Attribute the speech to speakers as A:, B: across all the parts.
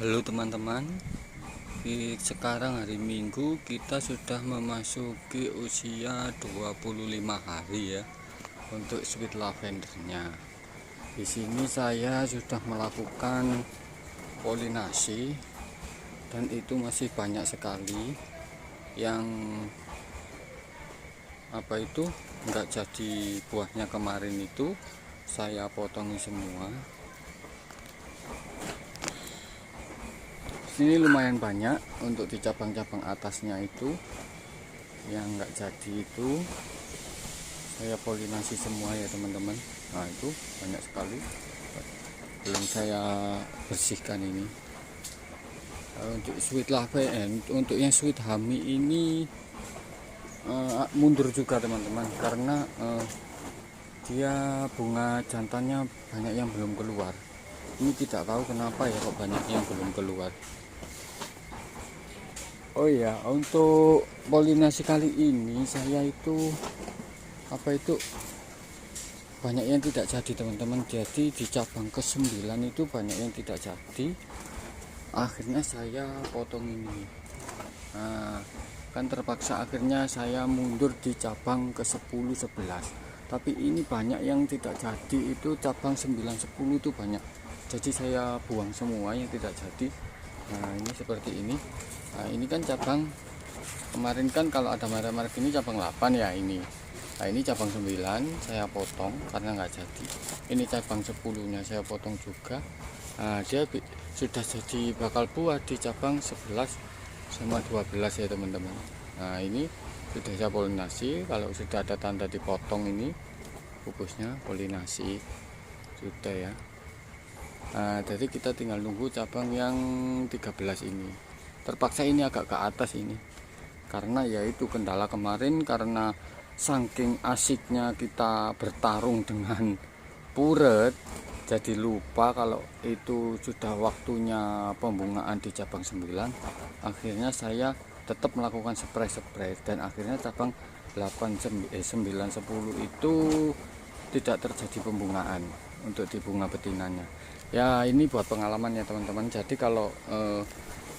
A: Halo teman-teman, sekarang hari Minggu kita sudah memasuki usia 25 hari ya untuk sweet lavendernya. Di sini saya sudah melakukan polinasi dan itu masih banyak sekali yang enggak jadi buahnya. Kemarin itu saya potongi semua. Ini lumayan banyak untuk di cabang-cabang atasnya itu yang enggak jadi, itu saya polinasi semua ya teman-teman. Nah itu banyak sekali, belum saya bersihkan ini. Untuk sweet lavender, untuk yang sweet hami ini mundur juga teman-teman, karena dia bunga jantannya banyak yang belum keluar. Ini tidak tahu kenapa ya kok banyak yang belum keluar. Oh ya, untuk polinasi kali ini saya itu banyak yang tidak jadi teman-teman. Jadi di cabang ke-9 itu banyak yang tidak jadi. Akhirnya saya potong ini. Nah, kan terpaksa akhirnya saya mundur di cabang ke-10, 11. Tapi ini banyak yang tidak jadi, itu cabang 9, 10 itu banyak. Jadi saya buang semua yang tidak jadi. Nah, ini seperti ini. Nah, ini kan cabang kemarin kan kalau ada merek-merek ini cabang 8 ya ini. Nah, ini cabang 9 saya potong karena nggak jadi. Ini cabang 10-nya saya potong juga. Nah, dia sudah jadi bakal buah di cabang 11 sama 12 ya teman-teman. Nah, ini sudah saya polinasi. Kalau sudah ada tanda dipotong ini pupusnya polinasi sudah ya. Nah, jadi kita tinggal nunggu cabang yang 13 ini. Terpaksa ini agak ke atas ini, karena yaitu kendala kemarin, karena saking asiknya kita bertarung dengan puret, jadi lupa kalau itu sudah waktunya pembungaan di cabang 9. Akhirnya saya tetap melakukan spray dan akhirnya cabang 8, 9, 10 itu tidak terjadi pembungaan untuk di bunga betinanya. Ya, ini buat pengalaman ya teman-teman. Jadi kalau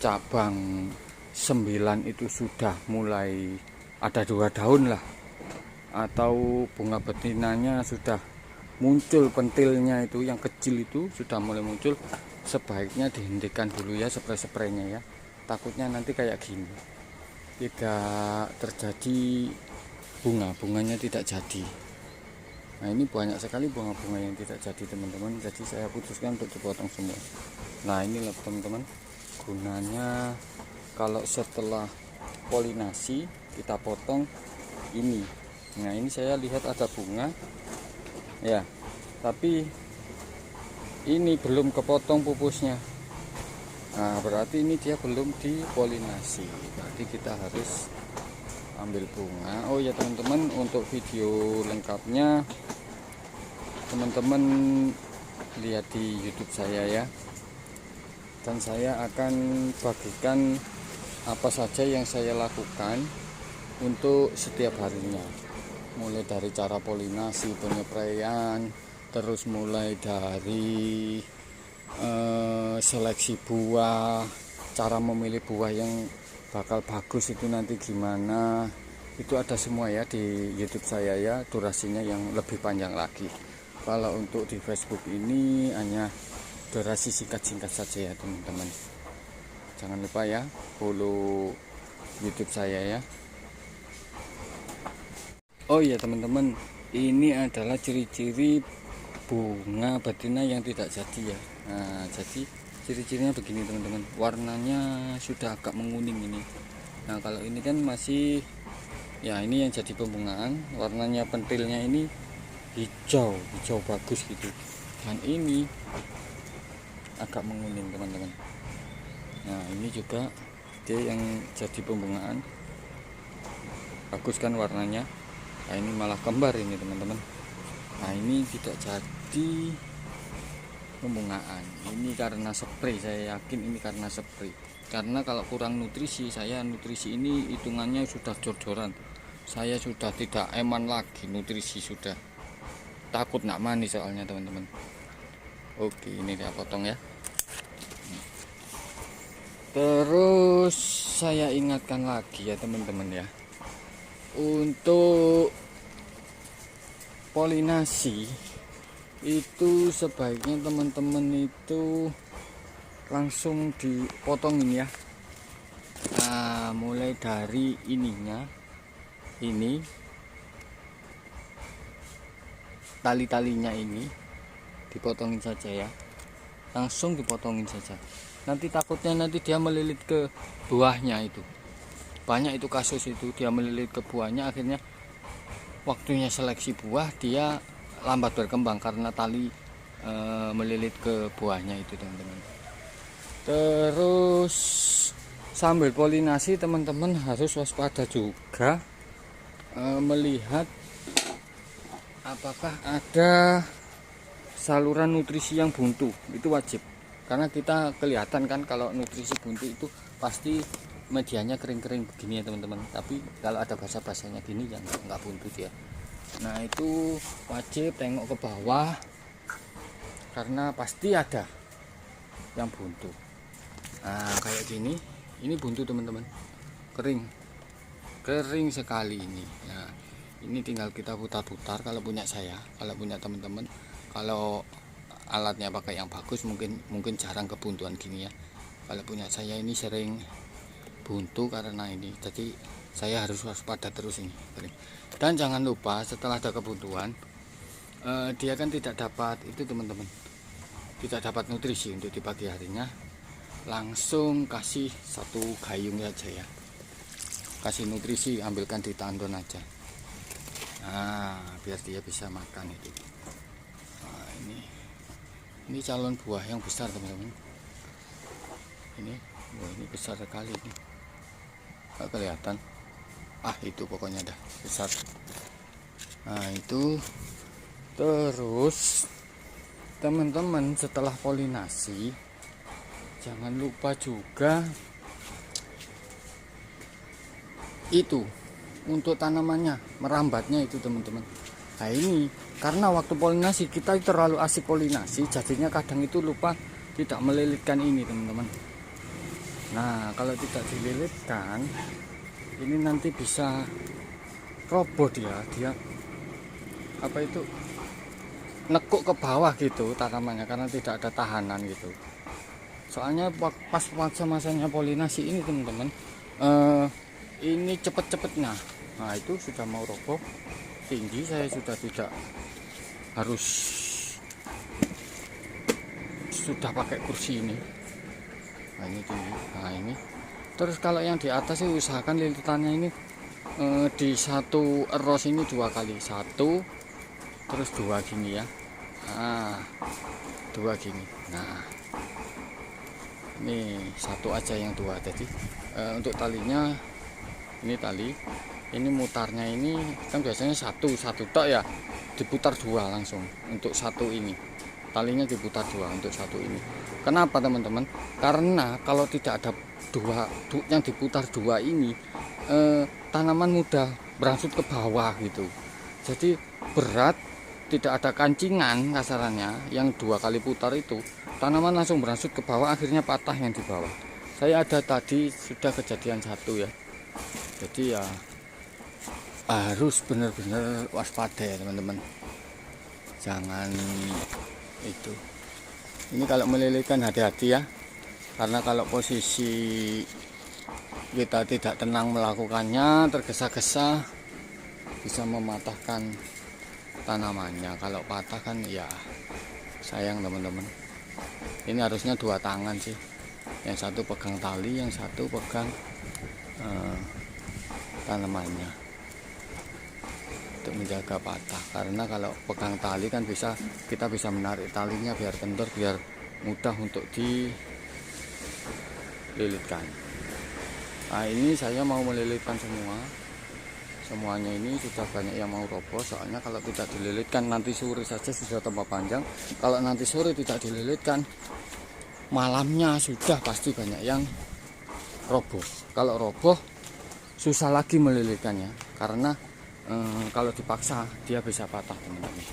A: cabang 9 itu sudah mulai ada 2 daun lah, atau bunga betinanya sudah muncul, pentilnya itu yang kecil itu sudah mulai muncul, sebaiknya dihentikan dulu ya spray-spraynya ya. Takutnya nanti kayak gini, tidak terjadi bunganya tidak jadi. Nah, ini banyak sekali bunga-bunga yang tidak jadi teman-teman, jadi saya putuskan untuk dipotong semua. Nah, inilah teman-teman gunanya kalau setelah polinasi kita potong ini. Nah, ini saya lihat ada bunga ya, tapi ini belum kepotong pupusnya. Nah, berarti ini dia belum dipolinasi, berarti kita harus ambil bunga. Oh ya teman-teman, untuk video lengkapnya teman-teman lihat di YouTube saya ya, dan saya akan bagikan apa saja yang saya lakukan untuk setiap harinya, mulai dari cara polinasi, penyepraian, terus mulai dari seleksi buah, cara memilih buah yang bakal bagus itu nanti gimana, itu ada semua ya di YouTube saya ya, durasinya yang lebih panjang lagi. Kalau untuk di Facebook ini hanya durasi singkat-singkat saja ya teman-teman. Jangan lupa ya follow YouTube saya ya. Oh iya teman-teman, ini adalah ciri-ciri bunga betina yang tidak jadi ya. Nah, jadi ciri-cirinya begini teman-teman, warnanya sudah agak menguning ini. Nah, kalau ini kan masih ya, ini yang jadi pembungaan, warnanya pentilnya ini hijau bagus gitu, dan ini agak menguning teman-teman. Nah, ini juga dia yang jadi pembungaan, bagus kan warnanya. Nah, ini malah kembar ini teman-teman. Nah, ini tidak jadi pembungaan, ini karena spray. Saya yakin ini karena spray, karena kalau kurang nutrisi, saya nutrisi ini hitungannya sudah jor-joran. Saya sudah tidak eman lagi nutrisi, sudah takut nggak manis soalnya teman-teman. Oke, ini dia potong ya. Terus saya ingatkan lagi ya teman-teman ya, untuk polinasi itu sebaiknya teman-teman itu langsung dipotong ini ya. Nah, mulai dari ininya, ini tali-talinya ini dipotongin saja ya, langsung dipotongin saja. Nanti takutnya nanti dia melilit ke buahnya. Itu banyak itu kasus, itu dia melilit ke buahnya, akhirnya waktunya seleksi buah dia lambat berkembang karena tali melilit ke buahnya itu teman-teman. Terus sambil polinasi teman-teman harus waspada juga melihat apakah ada saluran nutrisi yang buntu. Itu wajib, karena kita kelihatan kan kalau nutrisi buntu itu pasti medianya kering-kering begini ya teman-teman. Tapi kalau ada basah-basahnya gini ya nggak buntu dia. Nah itu wajib tengok ke bawah karena pasti ada yang buntu. Nah kayak gini, ini buntu teman-teman, kering sekali ini. Nah ini tinggal kita putar-putar kalau punya saya, kalau punya teman-teman, kalau alatnya pakai yang bagus mungkin jarang kebuntuan gini ya. Kalau punya saya ini sering buntu karena ini, jadi saya harus waspada terus ini. Dan jangan lupa setelah ada kebuntuan dia kan tidak dapat itu teman-teman, tidak dapat nutrisi untuk di pagi harinya, langsung kasih satu gayung saja ya, kasih nutrisi, ambilkan di tandon aja. Nah biar dia bisa makan itu. Nah, ini calon buah yang besar teman-teman. Ini besar sekali ini, nggak kelihatan. Itu pokoknya dah besar. Nah itu. Terus teman-teman setelah polinasi jangan lupa juga itu untuk tanamannya, merambatnya itu teman-teman. Nah ini karena waktu polinasi kita terlalu asik polinasi, jadinya kadang itu lupa tidak melilitkan ini teman-teman. Nah kalau tidak dililitkan ini nanti bisa roboh dia apa itu, nekuk ke bawah gitu tanamannya karena tidak ada tahanan gitu. Soalnya pas masa-masanya polinasi ini teman-teman, ini cepet-cepetnya. Nah itu sudah mau roboh tinggi, saya sudah tidak harus sudah pakai kursi ini. Nah ini tinggi. Nah ini terus kalau yang di atas sih usahakan lilitannya ini di satu eros ini 2 kali, 1 terus 2 gini ya. Nah 2 gini. Nah ini 1 aja yang 2. Jadi untuk talinya ini tali, ini mutarnya ini kan biasanya satu tok ya, diputar 2 langsung untuk 1 ini. Talinya diputar 2 untuk 1 ini. Kenapa teman-teman? Karena kalau tidak ada 2 yang diputar 2 ini, tanaman mudah berangsur ke bawah gitu. Jadi berat, tidak ada kancingan kasarannya. Yang 2 kali putar itu tanaman langsung berangsur ke bawah, akhirnya patah yang di bawah. Saya ada tadi sudah kejadian 1 ya. Jadi ya harus benar-benar waspada ya teman-teman. Jangan itu. Ini kalau melilitkan hati-hati ya. Karena kalau posisi kita tidak tenang melakukannya, tergesa-gesa bisa mematahkan tanamannya. Kalau patah kan ya sayang teman-teman. Ini harusnya 2 tangan sih, yang 1 pegang tali, yang 1 pegang tanamannya untuk menjaga patah. Karena kalau pegang tali kan kita bisa menarik talinya biar kendor, biar mudah untuk dililitkan. Nah ini saya mau melilitkan semuanya. Ini sudah banyak yang mau roboh, soalnya kalau tidak dililitkan nanti sore saja sudah tambah panjang. Kalau nanti sore tidak dililitkan, malamnya sudah pasti banyak yang roboh. Kalau roboh susah lagi melilitkannya, karena kalau dipaksa dia bisa patah teman-teman.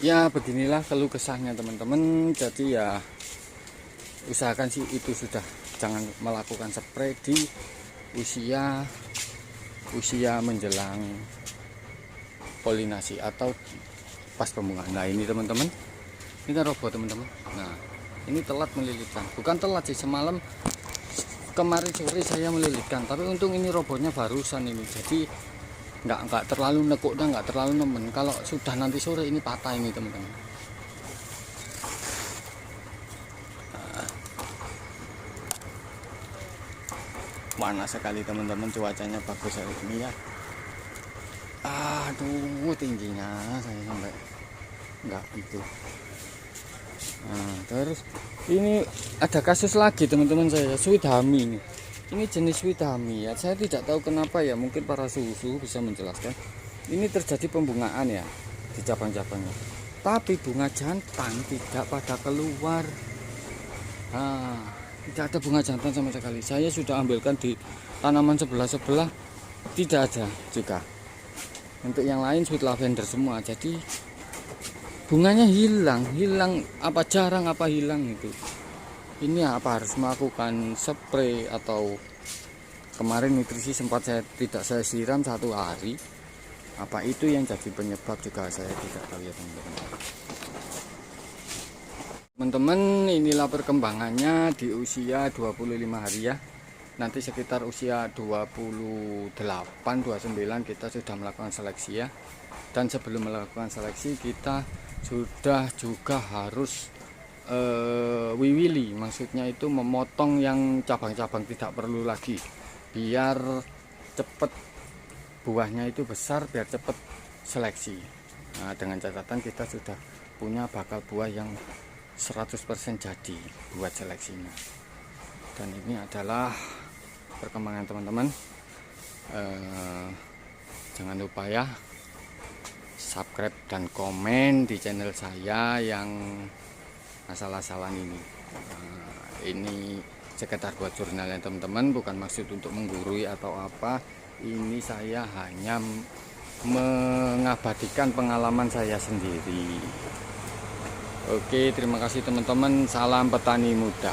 A: Ya beginilah keluh kesahnya teman-teman. Jadi ya usahakan sih itu sudah, jangan melakukan spray di usia menjelang polinasi atau pas pembungaan. Nah ini teman-teman, ini kan roboh teman-teman. Nah ini telat melilitkan, bukan telat sih, semalam kemarin sore saya melilitkan, tapi untung ini robohnya barusan ini, jadi nggak terlalu nekuk dan nggak terlalu nemen. Kalau sudah nanti sore ini patah ini teman-teman. Panas sekali teman-teman, cuacanya bagus hari ini ya. Aduh tingginya saya sampai nggak itu. Nah, terus ini ada kasus lagi teman-teman, saya sweet hammy ini jenis sweet hammy ya. Saya tidak tahu kenapa ya, mungkin para suhu bisa menjelaskan. Ini terjadi pembungaan ya di cabang-cabangnya, tapi bunga jantan tidak pada keluar. Nah, tidak ada bunga jantan sama sekali. Saya sudah ambilkan di tanaman sebelah tidak ada juga. Untuk yang lain sweet lavender semua, jadi bunganya hilang apa jarang apa hilang itu. Ini apa harus melakukan spray atau kemarin nutrisi sempat tidak saya siram 1 hari. Apa itu yang jadi penyebab juga saya tidak tahu ya teman-teman. Teman-teman, inilah perkembangannya di usia 25 hari ya. Nanti sekitar usia 28-29 kita sudah melakukan seleksi ya. Dan sebelum melakukan seleksi kita sudah juga harus wiwili, maksudnya itu memotong yang cabang-cabang, tidak perlu lagi, biar cepet buahnya itu besar, biar cepet seleksi. Nah, dengan catatan kita sudah punya bakal buah yang 100% jadi buat seleksinya. Dan ini adalah perkembangan teman-teman. Jangan lupa ya subscribe dan komen di channel saya yang asal-asalan ini. Ini sekedar buat jurnal ya teman-teman, bukan maksud untuk menggurui atau apa. Ini saya hanya mengabadikan pengalaman saya sendiri. Oke, terima kasih teman-teman. Salam petani muda.